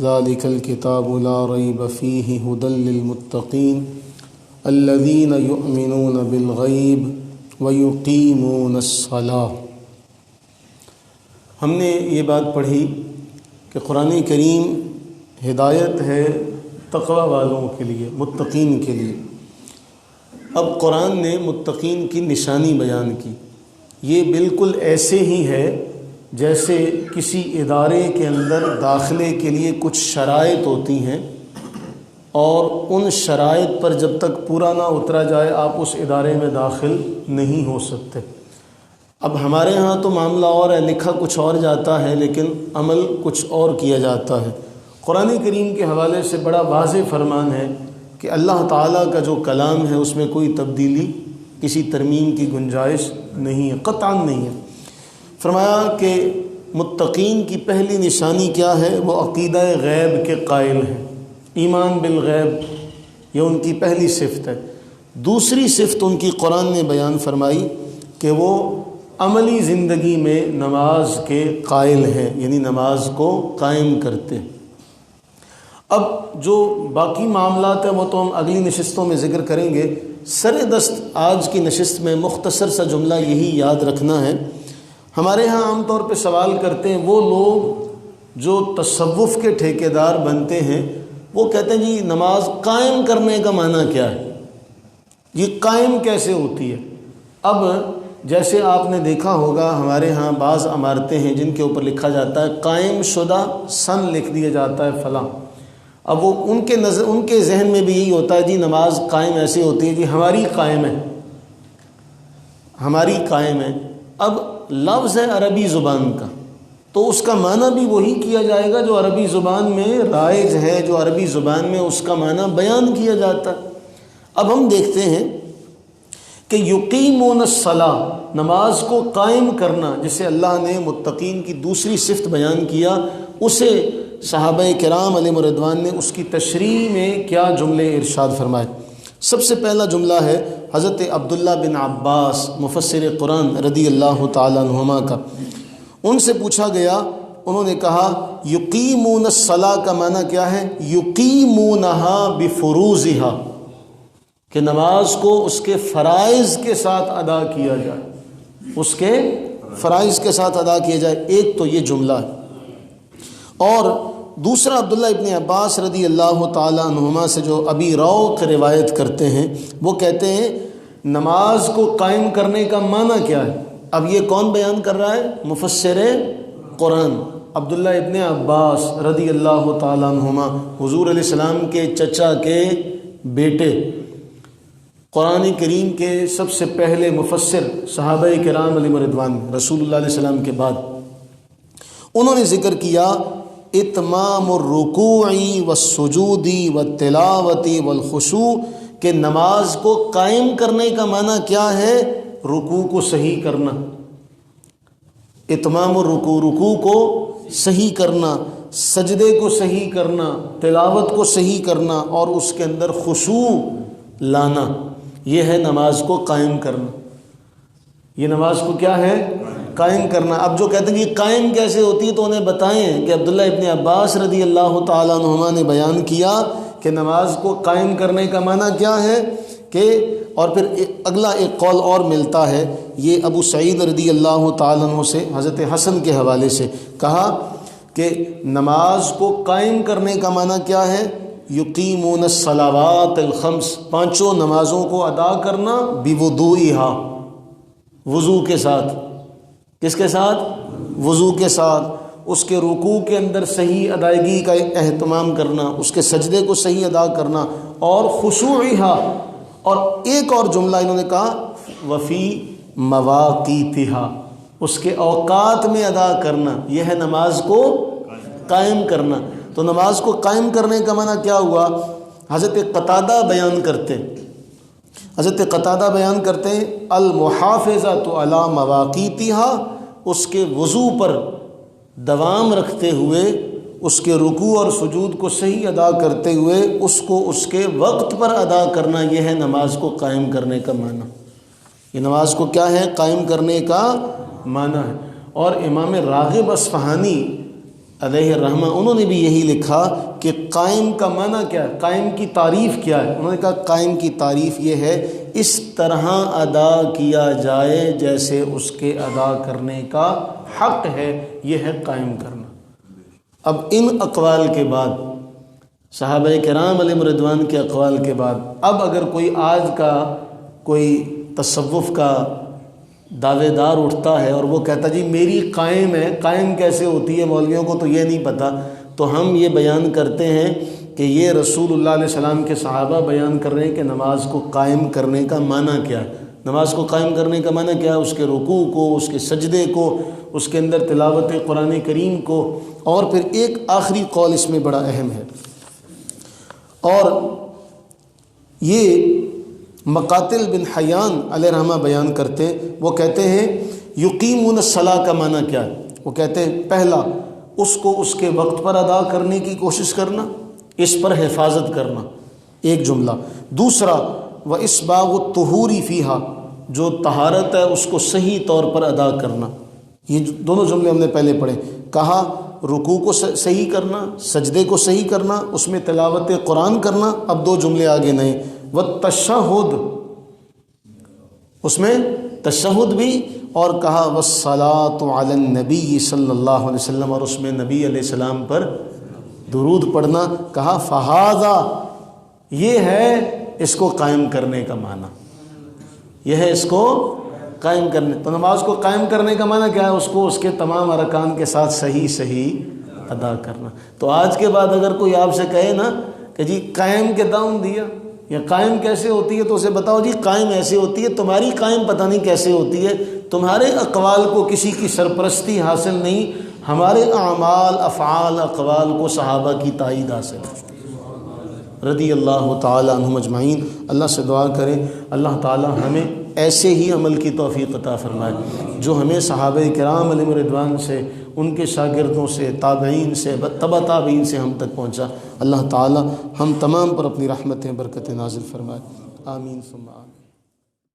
ذالک الکتاب لا ریب فیہ ھدی للمتقین الذین یؤمنون بالغیب ویقیمون الصلاۃ۔ ہم نے یہ بات پڑھی کہ قرآن کریم ہدایت ہے تقوی والوں کے لیے، متقین کے لیے۔ اب قرآن نے متقین کی نشانی بیان کی۔ یہ بالکل ایسے ہی ہے جیسے کسی ادارے کے اندر داخلے کے لیے کچھ شرائط ہوتی ہیں، اور ان شرائط پر جب تک پورا نہ اترا جائے آپ اس ادارے میں داخل نہیں ہو سکتے۔ اب ہمارے ہاں تو معاملہ اور ہے، لکھا کچھ اور جاتا ہے لیکن عمل کچھ اور کیا جاتا ہے۔ قرآن کریم کے حوالے سے بڑا واضح فرمان ہے کہ اللہ تعالیٰ کا جو کلام ہے اس میں کوئی تبدیلی، کسی ترمیم کی گنجائش نہیں ہے، قطعاً نہیں ہے۔ فرمایا کہ متقین کی پہلی نشانی کیا ہے؟ وہ عقیدہ غیب کے قائل ہیں، ایمان بالغیب، یہ ان کی پہلی صفت ہے۔ دوسری صفت ان کی قرآن نے بیان فرمائی کہ وہ عملی زندگی میں نماز کے قائل ہیں، یعنی نماز کو قائم کرتے ہیں۔ اب جو باقی معاملات ہیں وہ تو ہم اگلی نشستوں میں ذکر کریں گے۔ سر دست آج کی نشست میں مختصر سا جملہ یہی یاد رکھنا ہے۔ ہمارے ہاں عام طور پہ سوال کرتے ہیں وہ لوگ جو تصوف کے ٹھیکیدار بنتے ہیں، وہ کہتے ہیں جی نماز قائم کرنے کا معنی کیا ہے، یہ قائم کیسے ہوتی ہے؟ اب جیسے آپ نے دیکھا ہوگا ہمارے ہاں بعض عمارتیں ہیں جن کے اوپر لکھا جاتا ہے قائم شدہ، سن لکھ دیا جاتا ہے فلاں۔ اب وہ ان کے ذہن میں بھی یہی ہوتا ہے جی نماز قائم ایسے ہوتی ہے، جی ہماری قائم ہے، ہماری قائم ہے۔ اب لفظ ہے عربی زبان کا، تو اس کا معنی بھی وہی کیا جائے گا جو عربی زبان میں رائج ہے، جو عربی زبان میں اس کا معنی بیان کیا جاتا ہے۔ اب ہم دیکھتے ہیں کہ یقیمون الصلاۃ، نماز کو قائم کرنا، جسے اللہ نے متقین کی دوسری صفت بیان کیا، اسے صحابہ کرام علیہ رضوان نے اس کی تشریح میں کیا جملے ارشاد فرمائے۔ سب سے پہلا جملہ ہے حضرت عبداللہ بن عباس مفسر قرآن رضی اللہ تعالیٰ عنہما کا۔ ان سے پوچھا گیا، انہوں نے کہا یقیمون الصلاۃ کا معنی کیا ہے؟ یقیمونہا بفروضہا، کہ نماز کو اس کے فرائض کے ساتھ ادا کیا جائے، اس کے فرائض کے ساتھ ادا کیا جائے۔ ایک تو یہ جملہ ہے، اور دوسرا عبداللہ ابن عباس رضی اللہ تعالیٰ عنہما سے جو ابی روق روایت کرتے ہیں، وہ کہتے ہیں نماز کو قائم کرنے کا معنی کیا ہے؟ اب یہ کون بیان کر رہا ہے؟ مفسر قرآن عبداللہ ابن عباس رضی اللہ تعالیٰ عنہما، حضور علیہ السلام کے چچا کے بیٹے، قرآن کریم کے سب سے پہلے مفسر صحابہ کرام علیہ رضوان، رسول اللہ علیہ السلام کے بعد۔ انہوں نے ذکر کیا اتمام الرکوع والسجود والتلاوت والخشوع، کہ نماز کو قائم کرنے کا معنی کیا ہے؟ رکوع کو صحیح کرنا، اتمام الرکوع، رکوع کو صحیح کرنا، سجدے کو صحیح کرنا، تلاوت کو صحیح کرنا، اور اس کے اندر خشوع لانا، یہ ہے نماز کو قائم کرنا۔ یہ نماز کو کیا ہے؟ قائم کرنا۔ اب جو کہتے ہیں کہ قائم کیسے ہوتی ہے، تو انہیں بتائیں کہ عبداللہ ابن عباس رضی اللہ تعالیٰ عنہما نے بیان کیا کہ نماز کو قائم کرنے کا معنی کیا ہے کہ، اور پھر اگلا ایک قول اور ملتا ہے، یہ ابو سعید رضی اللہ تعالیٰ عنہ سے حضرت حسن کے حوالے سے کہا کہ نماز کو قائم کرنے کا معنی کیا ہے؟ یقیمون الصلاوات الخمس، پانچوں نمازوں کو ادا کرنا، بوضوئہا، وضو کے ساتھ۔ کس کے ساتھ؟ وضو کے ساتھ۔ اس کے رکوع کے اندر صحیح ادائیگی کا اہتمام کرنا، اس کے سجدے کو صحیح ادا کرنا، اور خشوعہا، اور ایک اور جملہ انہوں نے کہا وفی مواقیتہا، اس کے اوقات میں ادا کرنا، یہ ہے نماز کو قائم کرنا۔ تو نماز کو قائم کرنے کا معنی کیا ہوا؟ حضرت قتادہ بیان کرتے ہیں، حضرت قتادہ بیان کرتے ہیں المحافظۃ علی مواقیتہا، اس کے وضو پر دوام رکھتے ہوئے، اس کے رکوع اور سجود کو صحیح ادا کرتے ہوئے اس کو اس کے وقت پر ادا کرنا، یہ ہے نماز کو قائم کرنے کا معنی۔ یہ نماز کو کیا ہے؟ قائم کرنے کا معنی ہے۔ اور امام راغب اصفہانی علیہ الرحمہ انہوں نے بھی یہی لکھا کہ قائم کا معنی کیا ہے، قائم کی تعریف کیا ہے؟ انہوں نے کہا قائم کی تعریف یہ ہے اس طرح ادا کیا جائے جیسے اس کے ادا کرنے کا حق ہے، یہ ہے قائم کرنا۔ اب ان اقوال کے بعد، صحابہ کرام علیہم رضوان کے اقوال کے بعد، اب اگر کوئی آج کا کوئی تصوف کا دعوے دار اٹھتا ہے اور وہ کہتا جی میری قائم ہے، قائم کیسے ہوتی ہے، مولویوں کو تو یہ نہیں پتہ، تو ہم یہ بیان کرتے ہیں کہ یہ رسول اللہ علیہ السلام کے صحابہ بیان کر رہے ہیں کہ نماز کو قائم کرنے کا معنی کیا ہے۔ نماز کو قائم کرنے کا معنی کیا ہے؟ اس کے رکوع کو، اس کے سجدے کو، اس کے اندر تلاوت قرآن کریم کو، اور پھر ایک آخری قول اس میں بڑا اہم ہے، اور یہ مقاتل بن حیان علیہ رحمہ بیان کرتے، وہ کہتے ہیں یقیمون الصلاۃ کا معنی کیا ہے؟ وہ کہتے ہیں پہلا اس کو اس کے وقت پر ادا کرنے کی کوشش کرنا، اس پر حفاظت کرنا، ایک جملہ۔ دوسرا وَإِسْبَاغُ الطُّهُورِ فِيهَا، جو طہارت ہے اس کو صحیح طور پر ادا کرنا۔ یہ دونوں جملے ہم نے پہلے پڑھے، کہا رکوع کو صحیح کرنا، سجدے کو صحیح کرنا، اس میں تلاوت قرآن کرنا۔ اب دو جملے آگے نئے، والتشہد، اس میں تشہد بھی، اور کہا والصلاۃ علی النبی صلی اللہ علیہ وسلم، اور اس میں نبی علیہ السلام پر درود پڑھنا۔ کہا فہذا، یہ ہے اس کو قائم کرنے کا معنی، یہ ہے اس کو قائم کرنے۔ تو نماز کو قائم کرنے کا معنی کیا ہے؟ اس کو اس کے تمام ارکان کے ساتھ صحیح ادا کرنا۔ تو آج کے بعد اگر کوئی آپ سے کہے نا کہ جی قائم کے داؤن دیا، یا قائم کیسے ہوتی ہے، تو اسے بتاؤ جی قائم ایسے ہوتی ہے، تمہاری قائم پتہ نہیں کیسے ہوتی ہے، تمہارے اقوال کو کسی کی سرپرستی حاصل نہیں، ہمارے اعمال، افعال، اقوال کو صحابہ کی تائید حاصل ہے رضی اللہ تعالی عنہم اجمعین۔ اللہ سے دعا کریں اللہ تعالی ہمیں ایسے ہی عمل کی توفیق عطا فرمائے جو ہمیں صحابہ کرام علیہم رضوان سے، ان کے شاگردوں سے، تابعین سے، تبع تابعین سے ہم تک پہنچا۔ اللہ تعالی ہم تمام پر اپنی رحمتیں برکتیں نازل فرمائے، آمین ثم آمین۔